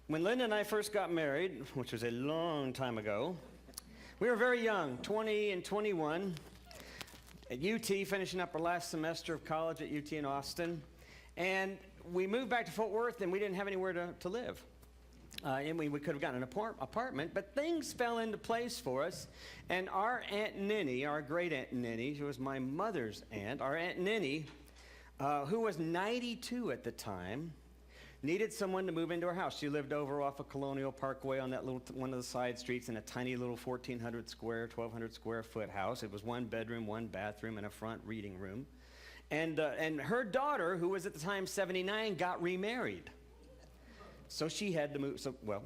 When Linda and I first got married, which was a long time ago, we were very young, 20 and 21, at UT, finishing up our last semester of college at UT in Austin. And we moved back to Fort Worth, and we didn't have anywhere to live. And we could have gotten an apartment, but things fell into place for us. And our Aunt Ninny, our great Aunt Ninny, who was my mother's aunt, our Aunt Ninny, who was 92 at the time, needed someone to move into her house. She lived over off of Colonial Parkway on that little one of the side streets in a tiny little 1,400 square, 1,200 square foot house. It was one bedroom, one bathroom, and a front reading room. And her daughter, who was at the time 79, got remarried. So she had to move.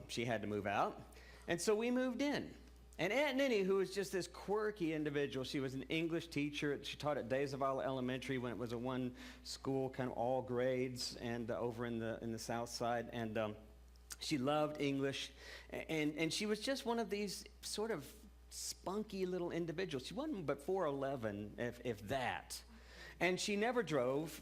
She had to move out, and so we moved in. And Aunt Ninny, who was just this quirky individual, she was an English teacher. She taught at Days of Olive Elementary when it was a one school, kind of all grades, and over in the South Side. And she loved English, and she was just one of these sort of spunky little individuals. She wasn't but 4'11", if that. And she never drove.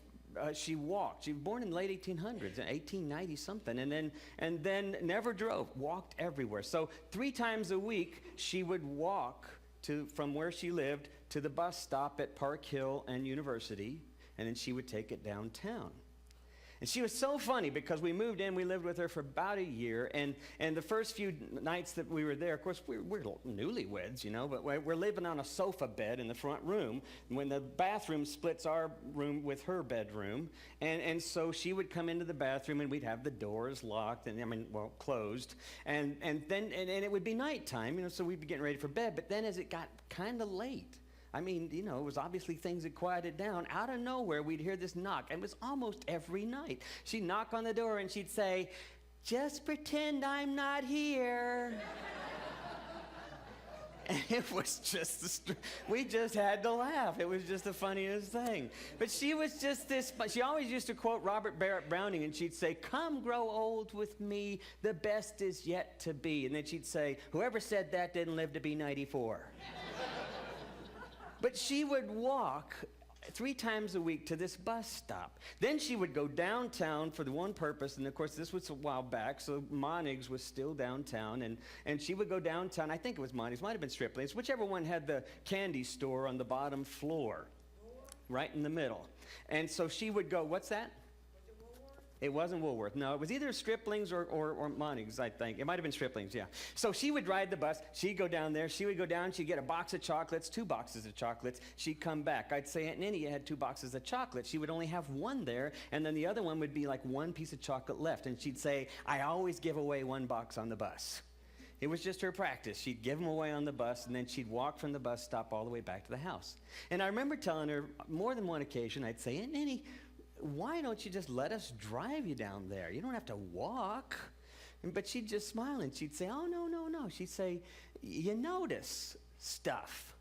She walked. She was born in the late 1800s, 1890 something, and then never drove. Walked everywhere. So 3 times a week she would walk from where she lived to the bus stop at Park Hill and University, and then she would take it downtown. And she was so funny because we moved in, we lived with her for about a year, and the first few nights that we were there, of course, we're newlyweds, you know, but we're living on a sofa bed in the front room when the bathroom splits our room with her bedroom, and so she would come into the bathroom and we'd have the doors locked, closed, and it would be nighttime, you know, so we'd be getting ready for bed, but then as it got kind of late, I mean, you know, it was obviously things had quieted down. Out of nowhere, we'd hear this knock. And it was almost every night. She'd knock on the door and she'd say, "Just pretend I'm not here." And it was just, we just had to laugh. It was just the funniest thing. But she was just this, she always used to quote Robert Barrett Browning, and she'd say, "Come grow old with me, the best is yet to be." And then she'd say, "Whoever said that didn't live to be 94. But she would walk 3 times a week to this bus stop. Then she would go downtown for the one purpose, and of course this was a while back, so Monig's was still downtown, and she would go downtown. I think it was Monig's, might have been Stripling's, whichever one had the candy store on the bottom floor, right in the middle. And so she would go, what's that? It wasn't Woolworth. No, it was either Stripling's or Monig's, I think. It might have been Stripling's, yeah. So she would ride the bus. She'd go down there. She would go down. She'd get a box of chocolates, 2 boxes of chocolates. She'd come back. I'd say, "Aunt Ninny, you had 2 boxes of chocolate." She would only have 1 there, and then the other one would be like 1 piece of chocolate left. And she'd say, "I always give away 1 box on the bus." It was just her practice. She'd give them away on the bus, and then she'd walk from the bus stop all the way back to the house. And I remember telling her more than one occasion, I'd say, "Aunt Ninny, why don't you just let us drive you down there? You don't have to walk." But she'd just smile and she'd say, "Oh, no, no, no." She'd say, "You notice stuff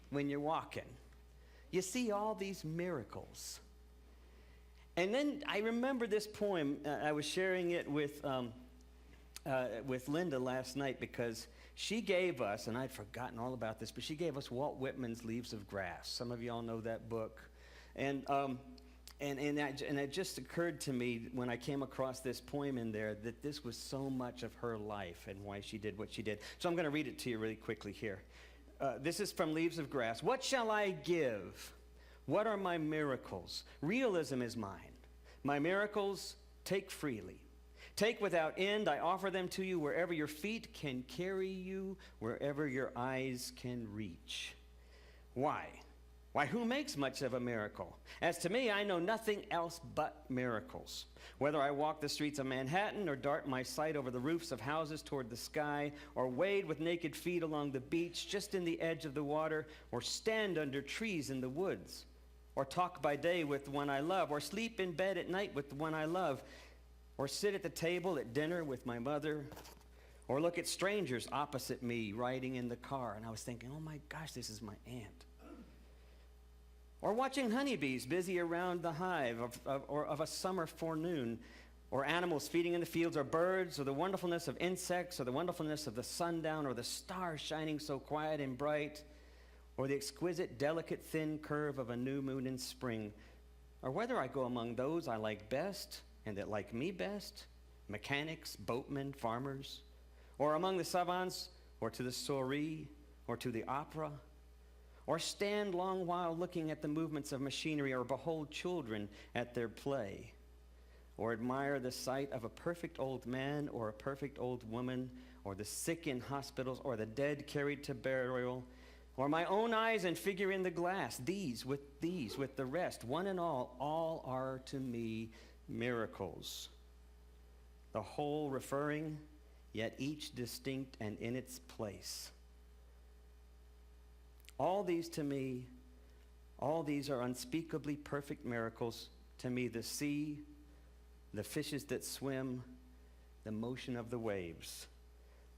when you're walking. You see all these miracles." And then I remember this poem. I was sharing it with Linda last night because she gave us, and I'd forgotten all about this, but she gave us Walt Whitman's Leaves of Grass. Some of you all know that book. And it just occurred to me when I came across this poem in there that this was so much of her life and why she did what she did. So I'm going to read it to you really quickly here. This is from Leaves of Grass. "What shall I give? What are my miracles? Realism is mine. My miracles take freely. Take without end. I offer them to you wherever your feet can carry you, wherever your eyes can reach." Why? Why, who makes much of a miracle? As to me, I know nothing else but miracles. Whether I walk the streets of Manhattan or dart my sight over the roofs of houses toward the sky, or wade with naked feet along the beach just in the edge of the water, or stand under trees in the woods, or talk by day with the one I love, or sleep in bed at night with the one I love, or sit at the table at dinner with my mother, or look at strangers opposite me riding in the car. And I was thinking, oh my gosh, this is my aunt. Or watching honeybees busy around the hive of a summer forenoon, or animals feeding in the fields, or birds, or the wonderfulness of insects, or the wonderfulness of the sundown, or the stars shining so quiet and bright, or the exquisite, delicate, thin curve of a new moon in spring, or whether I go among those I like best and that like me best, mechanics, boatmen, farmers, or among the savants, or to the soirée, or to the opera, or stand long while looking at the movements of machinery, or behold children at their play, or admire the sight of a perfect old man or a perfect old woman, or the sick in hospitals, or the dead carried to burial, or my own eyes and figure in the glass, these with the rest, one and all are to me miracles. The whole referring, yet each distinct and in its place. All these are unspeakably perfect miracles to me, the sea, the fishes that swim, the motion of the waves.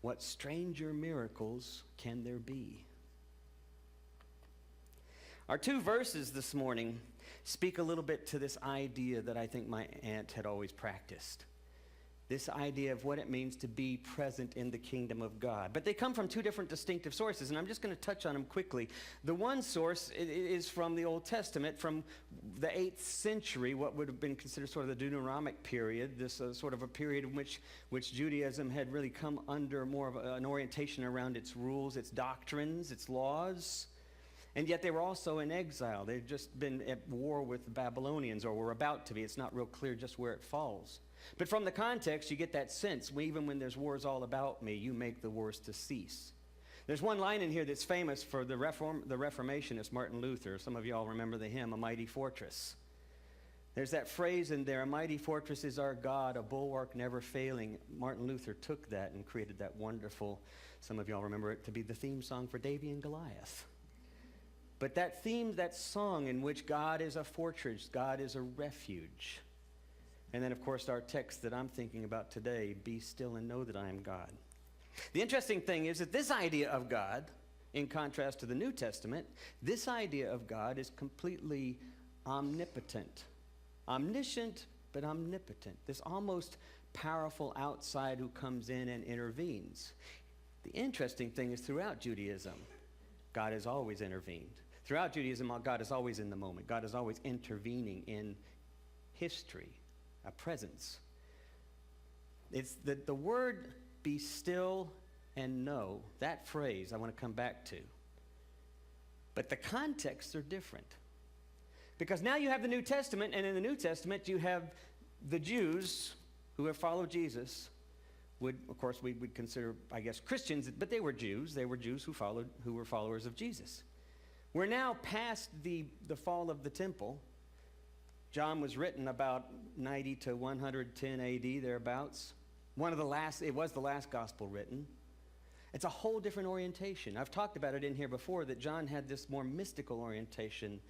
What stranger miracles can there be? Our two verses this morning speak a little bit to this idea that I think my aunt had always practiced. This idea of what it means to be present in the kingdom of God. But they come from two different distinctive sources, and I'm just going to touch on them quickly. The one source is from the Old Testament, from the 8th century, what would have been considered sort of the Deuteronomic period, this sort of a period in which Judaism had really come under more of an orientation around its rules, its doctrines, its laws. And yet they were also in exile. They'd just been at war with the Babylonians, or were about to be. It's not real clear just where it falls. But from the context, you get that sense, even when there's wars all about me, you make the wars to cease. There's one line in here that's famous for the Reformationist, Martin Luther. Some of you all remember the hymn, A Mighty Fortress. There's that phrase in there, a mighty fortress is our God, a bulwark never failing. Martin Luther took that and created that wonderful, some of you all remember it to be the theme song for Davy and Goliath. But that theme, that song in which God is a fortress, God is a refuge. And then, of course, our text that I'm thinking about today, be still and know that I am God. The interesting thing is that this idea of God, in contrast to the New Testament, this idea of God is completely omnipotent. Omniscient, but omnipotent. This almost powerful outside who comes in and intervenes. The interesting thing is throughout Judaism, God has always intervened. Throughout Judaism, God is always in the moment. God is always intervening in history, a presence. It's the word be still and know, that phrase I want to come back to. But the contexts are different. Because now you have the New Testament, and in the New Testament you have the Jews who have followed Jesus. Of course, we would consider, I guess, Christians, but they were Jews. They were Jews who were followers of Jesus. We're now past the fall of the temple. John was written about 90 to 110 AD, thereabouts. It was the last gospel written. It's a whole different orientation. I've talked about it in here before, that John had this more mystical orientation,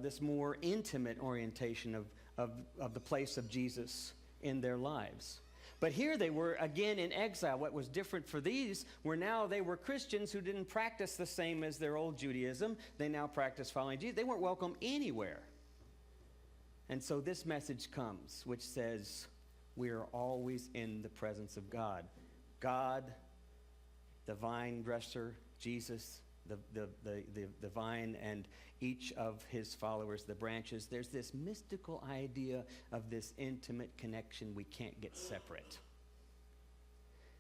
this more intimate orientation of the place of Jesus in their lives. But here they were, again, in exile. What was different for these were now they were Christians who didn't practice the same as their old Judaism. They now practiced following Jesus. They weren't welcome anywhere. And so this message comes, which says, we are always in the presence of God. God, the vine dresser, Jesus, the vine, and each of his followers, the branches. There's this mystical idea of this intimate connection we can't get separate.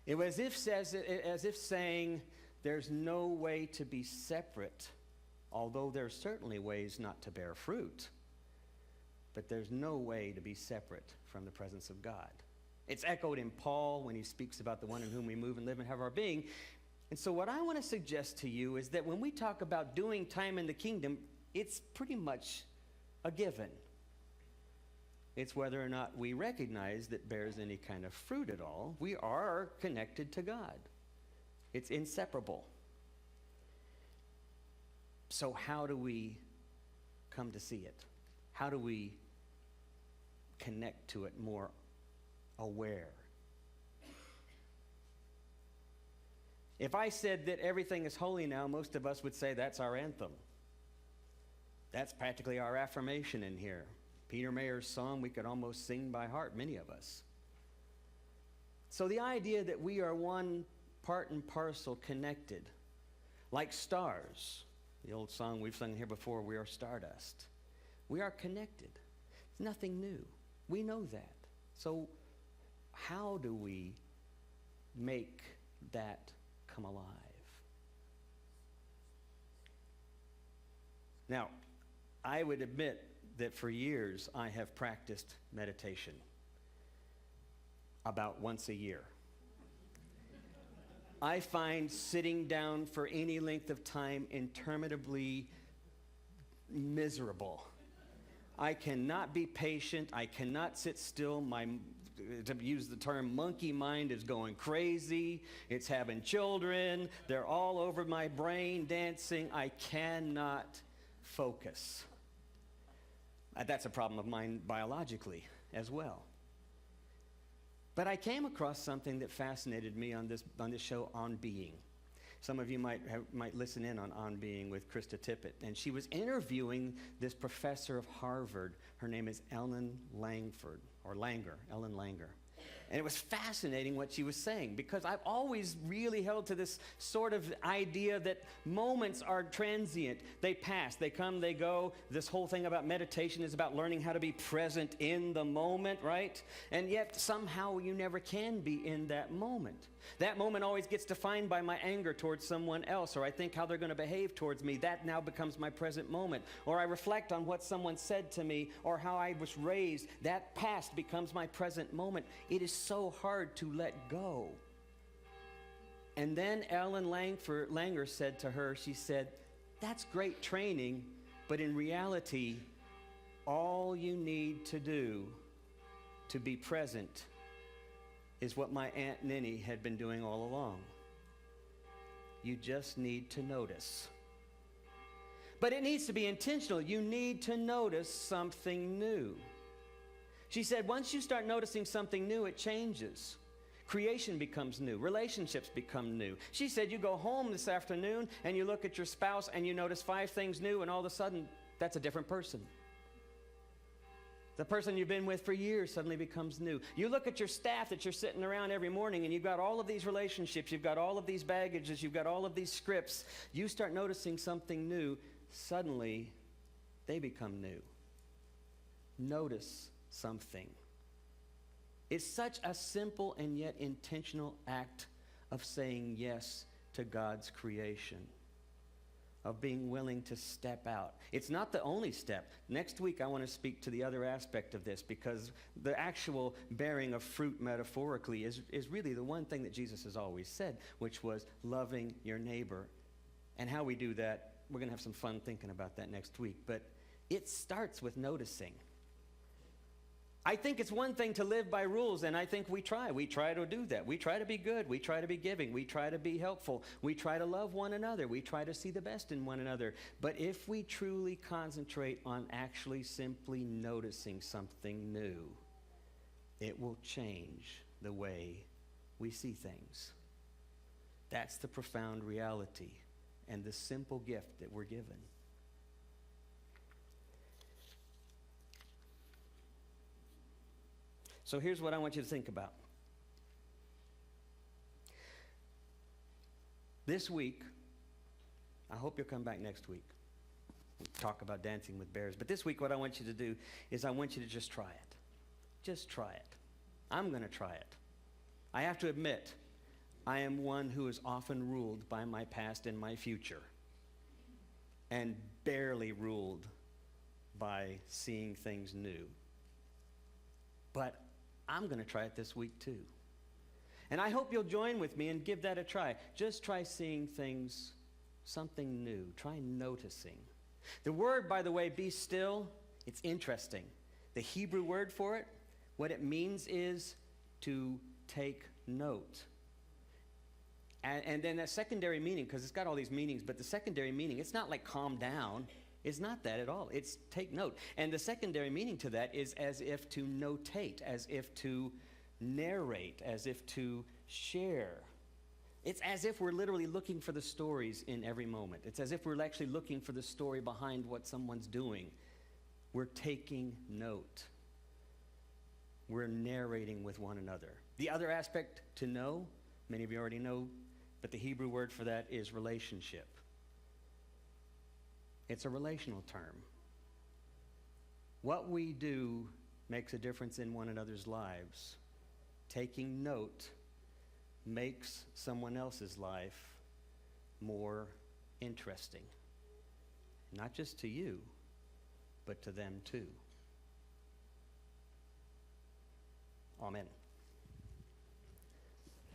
It was as if saying there's no way to be separate, although there's certainly ways not to bear fruit. But there's no way to be separate from the presence of God. It's echoed in Paul when he speaks about the one in whom we move and live and have our being. And so what I want to suggest to you is that when we talk about doing time in the kingdom, it's pretty much a given. It's whether or not we recognize that bears any kind of fruit at all. We are connected to God. It's inseparable. So how do we come to see it? How do we connect to it more aware? If I said that everything is holy now, most of us would say that's our anthem. That's practically our affirmation in here. Peter Mayer's song we could almost sing by heart, many of us. So the idea that we are one part and parcel connected, like stars. The old song we've sung here before, we are stardust. We are connected. It's nothing new. We know that. So how do we make that come alive? Now, I would admit that for years I have practiced meditation about once a year. I find sitting down for any length of time interminably miserable. I cannot be patient. I cannot sit still. To use the term, monkey mind is going crazy. It's having children. They're all over my brain dancing. I cannot focus. That's a problem of mine biologically as well. But I came across something that fascinated me on this show, On Being. Some of you might listen in on Being with Krista Tippett. And she was interviewing this professor of Harvard. Her name is Ellen Langer. And it was fascinating what she was saying, because I've always really held to this sort of idea that moments are transient. They pass, they come, they go. This whole thing about meditation is about learning how to be present in the moment, right? And yet somehow you never can be in that moment. That moment always gets defined by my anger towards someone else, or I think how they're going to behave towards me. That now becomes my present moment. Or I reflect on what someone said to me, or how I was raised. That past becomes my present moment. It is so hard to let go. And then Ellen Langer said to her, she said, "That's great training, but in reality, all you need to do to be present is what my Aunt Ninny had been doing all along. You just need to notice. But it needs to be intentional. You need to notice something new." She said, once you start noticing something new, it changes. Creation becomes new. Relationships become new. She said, you go home this afternoon and you look at your spouse and you notice 5 things new, and all of a sudden, that's a different person. The person you've been with for years suddenly becomes new. You look at your staff that you're sitting around every morning, and you've got all of these relationships, you've got all of these baggages, you've got all of these scripts. You start noticing something new, suddenly they become new. Notice something. It's such a simple and yet intentional act of saying yes to God's creation, of being willing to step out. It's not the only step. Next week, I want to speak to the other aspect of this, because the actual bearing of fruit metaphorically is really the one thing that Jesus has always said, which was loving your neighbor. And how we do that, we're going to have some fun thinking about that next week. But it starts with noticing. I think it's one thing to live by rules, and I think we try to do that. We try to be good. We try to be giving. We try to be helpful. We try to love one another. We try to see the best in one another. But if we truly concentrate on actually simply noticing something new, it will change the way we see things. That's the profound reality and the simple gift that we're given. So here's what I want you to think about. This week, I hope you'll come back next week. We'll talk about dancing with bears. But this week, what I want you to do is I want you to just try it. Just try it. I'm going to try it. I have to admit, I am one who is often ruled by my past and my future, and barely ruled by seeing things new. But I'm going to try it this week too. And I hope you'll join with me and give that a try. Just try seeing things, something new. Try noticing. The word, by the way, be still, it's interesting. The Hebrew word for it, what it means is to take note. And then a secondary meaning, because it's got all these meanings, but the secondary meaning, it's not like calm down. It's not that at all. It's take note. And the secondary meaning to that is as if to notate, as if to narrate, as if to share. It's as if we're literally looking for the stories in every moment. It's as if we're actually looking for the story behind what someone's doing. We're taking note. We're narrating with one another. The other aspect, to know, many of you already know, but the Hebrew word for that is relationship. It's a relational term. What we do makes a difference in one another's lives. taking note makes someone else's life more interesting. Not just to you, but to them too. Amen.